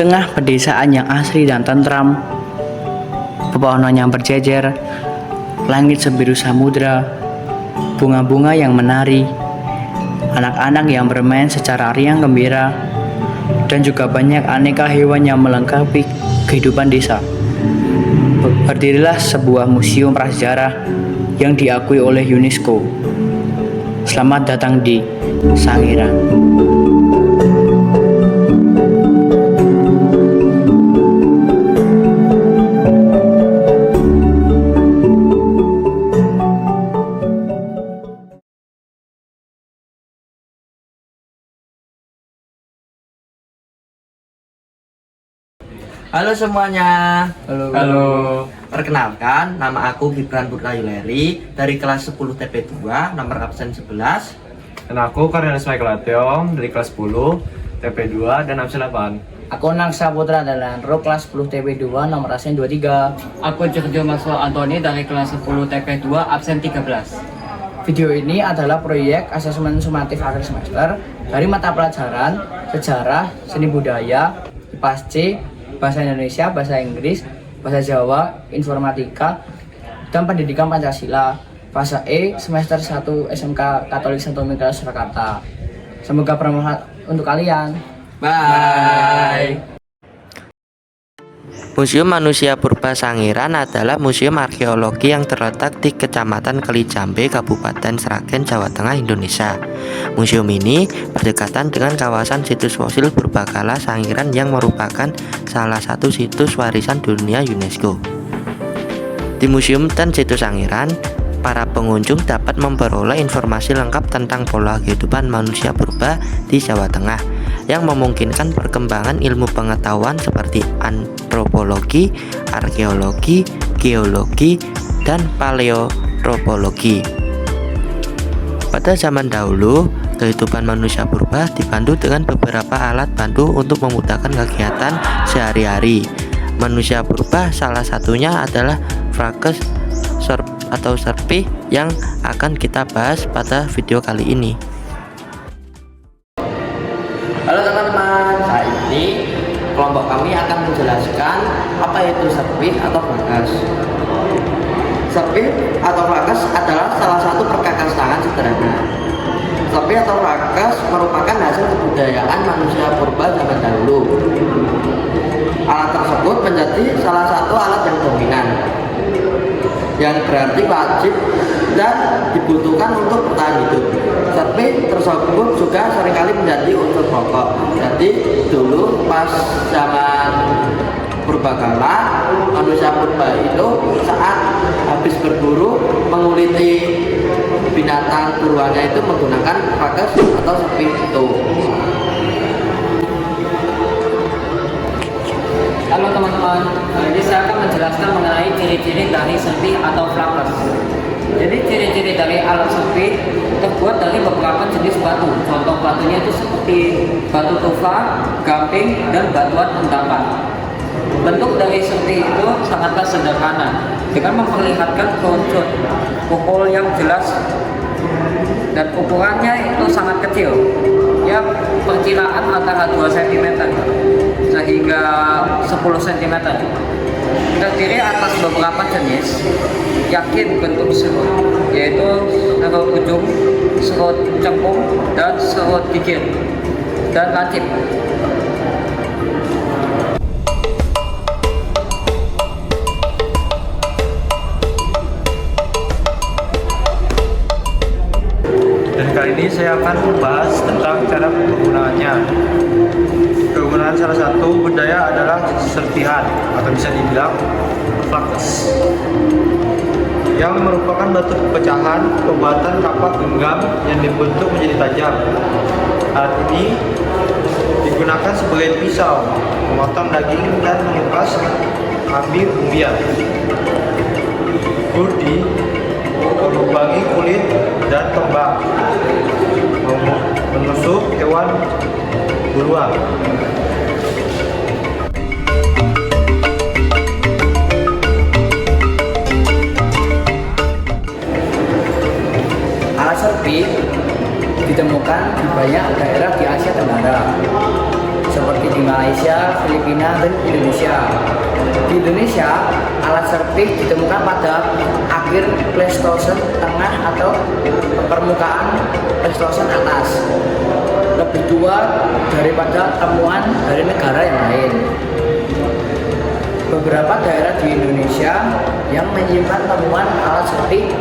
tengah pedesaan yang asri dan tentram, pepohonan yang berjejer, langit sebiru samudra, bunga-bunga yang menari, anak-anak yang bermain secara riang gembira, dan juga banyak aneka hewan yang melengkapi kehidupan desa. Berdirilah sebuah museum prasejarah yang diakui oleh UNESCO. Selamat datang di Sangiran. Halo semuanya. Halo. Perkenalkan, nama aku Gibran Putra Yuleri dari kelas 10 TP2 nomor absen 11. Dan aku Karyanis Michael Ateong dari kelas 10 TP2 dan absen 8. Aku Naksa Putra Dalanro kelas 10 TP2 nomor absen 23. Aku Jorjo Maswo Antoni dari kelas 10 TP2 absen 13. Video ini adalah proyek asesmen sumatif akhir semester dari mata pelajaran Sejarah, Seni Budaya, IPA C, Bahasa Indonesia, Bahasa Inggris, Bahasa Jawa, Informatika, dan Pendidikan Pancasila. Fase E semester 1 SMK Katolik Santo Mikael Surakarta. Semoga bermanfaat untuk kalian. Bye. Museum Manusia Purba Sangiran adalah museum arkeologi yang terletak di Kecamatan Kelijambe, Kabupaten Sragen, Jawa Tengah, Indonesia. Museum ini berdekatan dengan kawasan situs fosil purbakala Sangiran yang merupakan salah satu situs warisan dunia UNESCO. Di museum dan situs Sangiran, para pengunjung dapat memperoleh informasi lengkap tentang pola kehidupan manusia purba di Jawa Tengah, yang memungkinkan perkembangan ilmu pengetahuan seperti antropologi, arkeologi, geologi, dan paleontropologi. Pada zaman dahulu, kehidupan manusia purba dibantu dengan beberapa alat bantu untuk memudahkan kegiatan sehari-hari. Manusia purba salah satunya adalah Fracus atau serpih yang akan kita bahas pada video kali ini. Halo teman-teman, saat ini kelompok kami akan menjelaskan apa itu serpih atau frakas. Serpih atau frakas adalah salah satu perkakas tangan sederhana. Serpih atau frakas merupakan hasil kebudayaan manusia purba zaman dahulu. Alat tersebut menjadi salah satu alat yang dominan, yang berarti wajib dan dibutuhkan untuk bertahan hidup. Serpih tersebut juga seringkali menjadi unsur pokok. Jadi dulu pas zaman purbakala, manusia purba itu saat habis berburu menguliti binatang buruannya itu menggunakan frakas atau serpih itu. Halo teman-teman, ini saya akan menjelaskan mengenai ciri-ciri dari serpih atau frakas. Jadi ciri-ciri dari alat serpih terbuat dari beberapa jenis batu. Contoh batunya itu seperti batu tufa, gamping, dan batuan endapan. Bentuk dari serpih itu sangatlah sederhana dengan memperlihatkan kerucut, pukul yang jelas, dan ukurannya itu sangat kecil, ya perkiraan antara 2 cm sehingga 10 cm. Terdiri atas beberapa jenis, yakin bentuk serut, yaitu serut ujung, serut cengkung, dan serut gigit, dan lancip. Dan kali ini saya akan membahas tentang cara penggunaannya. Kegunaan salah satu budaya adalah serpihan atau bisa dibilang frakas, yang merupakan batu pecahan pembuatan kapak genggam yang dibentuk menjadi tajam. Alat ini digunakan sebagai pisau memotong daging dan mengupas ambil umbian. Kurdi melubangi kulit dan tombak, menusuk hewan buruan. Alat serpih ditemukan di banyak daerah di Asia Tenggara, seperti di Malaysia, Malaysia, Filipina, dan Indonesia. Di Indonesia, alat serpih ditemukan pada akhir Pleistosen tengah atau permukaan Pleistosen atas. Lebih tua daripada temuan dari negara yang lain. Beberapa daerah di Indonesia yang menyimpan temuan alat serpih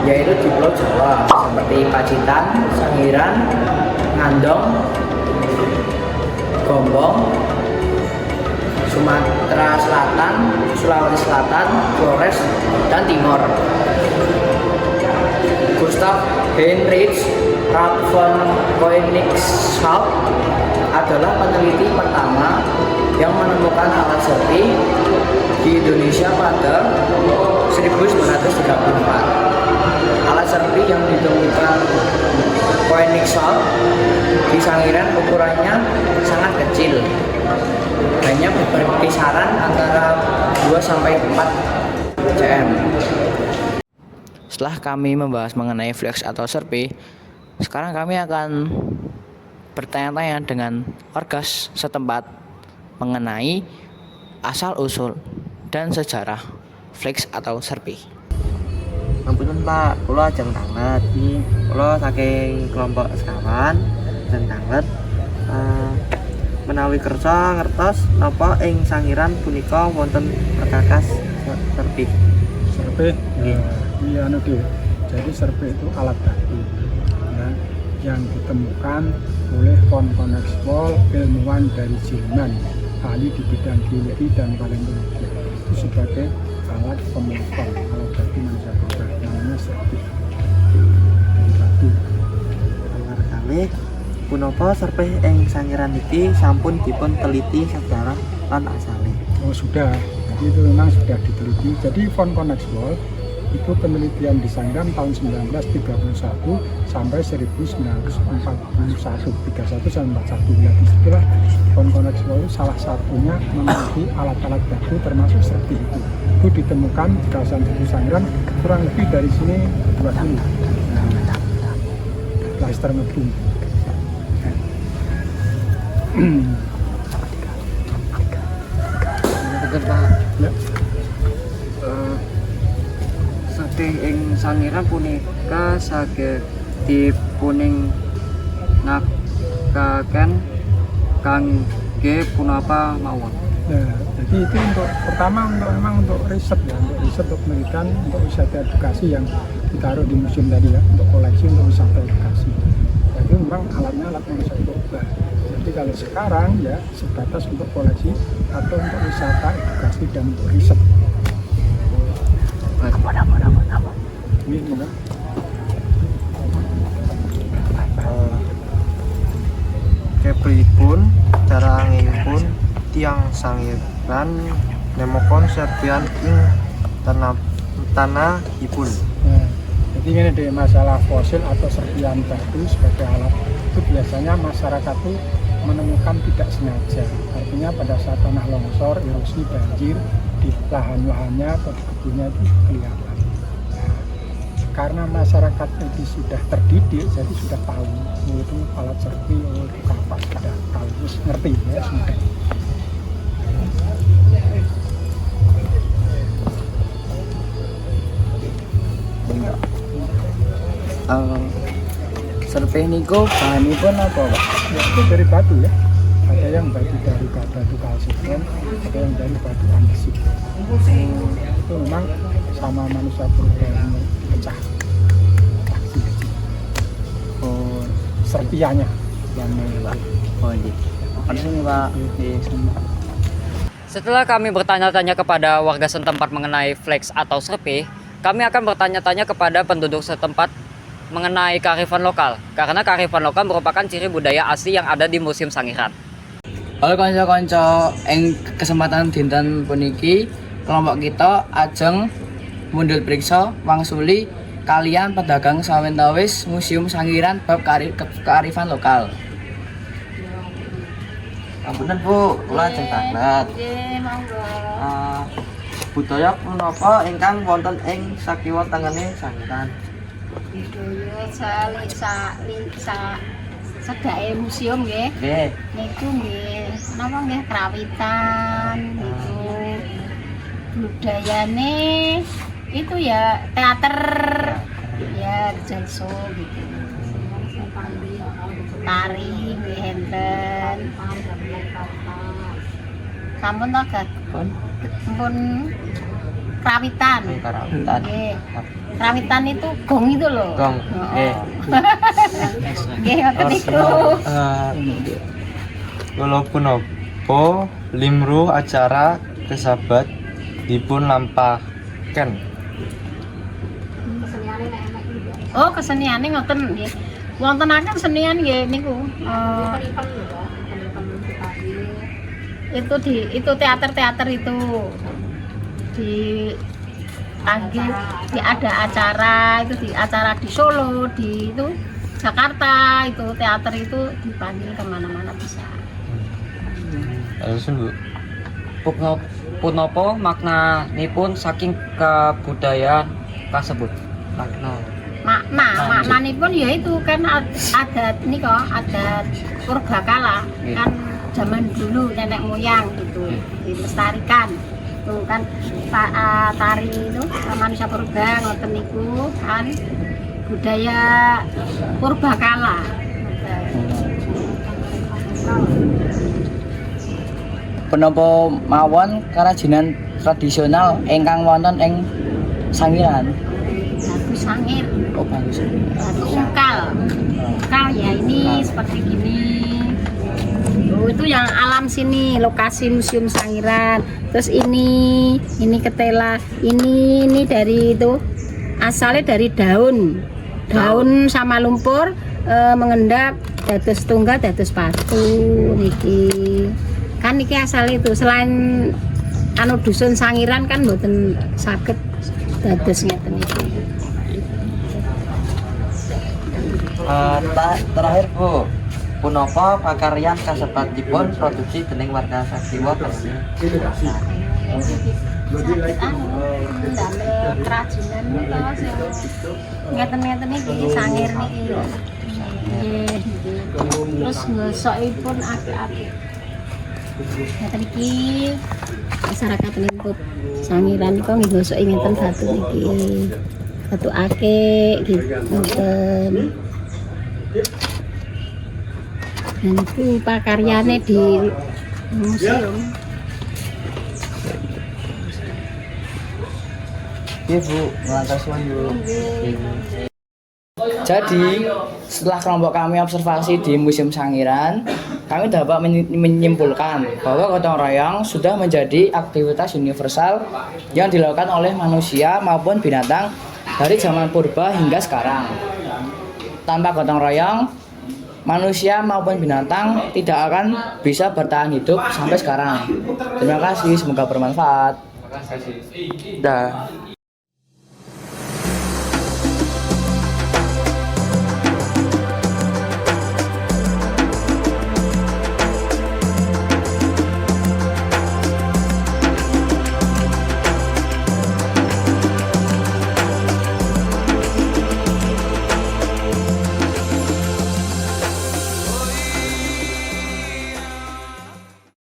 yaitu di Pulau Jawa seperti Pacitan, Sangiran, Ngandong, Gombong, Sumatera Selatan, Sulawesi Selatan, Flores, dan Timor. Gustav Heinrich Rapp von Koenigshof adalah peneliti pertama yang menemukan alat serpih di Indonesia pada 1934. Alat serpih yang ditemukan Koenigshof di Sangiran ukurannya sangat kecil, hanya berkisaran antara 2-4 cm. Setelah kami membahas mengenai flex atau serpih, sekarang kami akan bertanya-tanya dengan warga setempat mengenai asal-usul dan sejarah flex atau serpih. Ampun Pak, kula ajeng tanget. Kula saking kelompok sekawan ajeng tanget. Menawi kersa ngertos napa ing Sangiran punika wonten perkakas serpih. Serpih, iya jadi serpih itu alat batu ya, yang ditemukan oleh von Koenigswald, ilmuwan dari Jerman, ahli di bidang geologi dan paleontologi. Itu sebagai alat pemotong alat batu manusia purba, namanya serpih dari batu. Kali punapa serpih ing Sangiran iki sampun dipun teliti sejarah lan asale. Oh sudah, jadi itu memang sudah diteliti. Jadi von Koenigswald itu penelitian di Sangiran tahun 1931 sampai 1941, 31 sampai 41. Nah, disitulah von Koenigswald salah satunya memiliki alat-alat batu termasuk serpih itu. Itu ditemukan di kawasan Situ Sangiran kurang lebih dari sini 2 kilo. Plaster ngebum. Ya. Serpih ing Sangiran punika saged dipuning ngakaken kangge punapa mawon. Nah, jadi itu untuk riset ya, untuk riset, untuk penelitian, untuk wisata edukasi yang ditaruh di museum tadi ya, untuk koleksi, untuk wisata edukasi. Jadi memang alatnya alat manusia purba. Jadi kalau sekarang ya sebatas untuk koleksi atau untuk wisata edukasi dan untuk riset. Ini enggak? Kepripun cara angipun tiang Sangiran nemokon serpian ing tanahipun. Nah, jadi ini deh masalah fosil atau serpian batu sebagai alat itu biasanya masyarakat itu menemukan tidak sengaja. Artinya pada saat tanah longsor, erosi, banjir di lahan-lahannya atau di kebunnya itu kelihatan. Nah, karena masyarakat itu sudah terdidik, jadi sudah tahu itu alat serpi, itu kapas, sudah tahu, terus ngerti ya sudah. Serpih niku bahanipun apa, Pak? Ya, itu dari batu ya. Ada yang batu dari batu kalsium, ada yang dari batu andesit. Itu memang sama manusia purba yang pecah. Oh, Serpianya yang ini, Pak. Oh, iya. Ada sini, Pak. Setelah kami bertanya-tanya kepada warga setempat mengenai flex atau serpih, kami akan bertanya-tanya kepada penduduk setempat mengenai kearifan lokal, karena kearifan lokal merupakan ciri budaya asli yang ada di Museum Sangiran. Halo kanca-kanca, ing kesempatan dinten puniki kelompok kita ajeng mundhut priksa wangsuli kalian pedagang sawetawis Museum Sangiran bab kearifan lokal. Ampunten Bu, kula ajeng tangglet. Nggih, monggo. Budaya punapa ingkang wonten ing sakiwa tengene Sangiran? Budaya Sedake museum nggih. Nggih. Niku nggih napa nggih kerawitan niku. Budayane itu ya teater ya jalso gitu. Tari nggih enten. Sampun to Gat? Pun kerawitan. Karawitan. Nggih. Kerawitan itu gong itu loh. Gong. Nggih. Nggih ngoten niku. Walaupun apa limruh acara kesabat dipun lampahaken. Oh, keseniane ngoten nggih. Wontenaken senian nggih niku. Itu teater-teater itu dipanggil ada acara itu di acara di Solo di itu Jakarta itu teater itu dipanggil kemana-mana bisa. Terus Bu. Punapa maknanipun saking kebudayaan kasebut? Maknanipun ya itu kan adat nika adat purbakala kan zaman dulu nenek moyang gitu dilestarikan tuh kan tari itu manusia purba ngoten niku kan budaya purbakala. Punapa mawon kerajinan tradisional ingkang wonten ing Sangiran? Batu sangir, Oh, bagus. batu ungkal ya ini seperti gini. Oh, itu yang alam sini lokasi museum Sangiran. Terus ini ketela ini dari itu asalnya dari daun sama lumpur mengendap dados tunggal dados batu niki kan niki asal itu selain anu dusun Sangiran kan mboten saged dados ngeten iki. Terakhir Bu, punapa pakaryan kasebutipun produksi dening warga Saksiwa Persik? Damel kerajinan ngeten-ngeten iki sangir niki. Nggih. Terus ngosokipun apik-apik. Ngeten iki masyarakat lingkup Sangiran kok nggih ngosoki ngeten batu niki. Batu akik gitu. Ngeten. Dan itu pakaryane di museum. Iya Bu, melantar suan Bu. Jadi setelah kelompok kami observasi di Museum Sangiran, kami dapat menyimpulkan bahwa gotong royong sudah menjadi aktivitas universal yang dilakukan oleh manusia maupun binatang dari zaman purba hingga sekarang. Tanpa gotong royong, manusia maupun binatang tidak akan bisa bertahan hidup sampai sekarang. Terima kasih, semoga bermanfaat. Dah.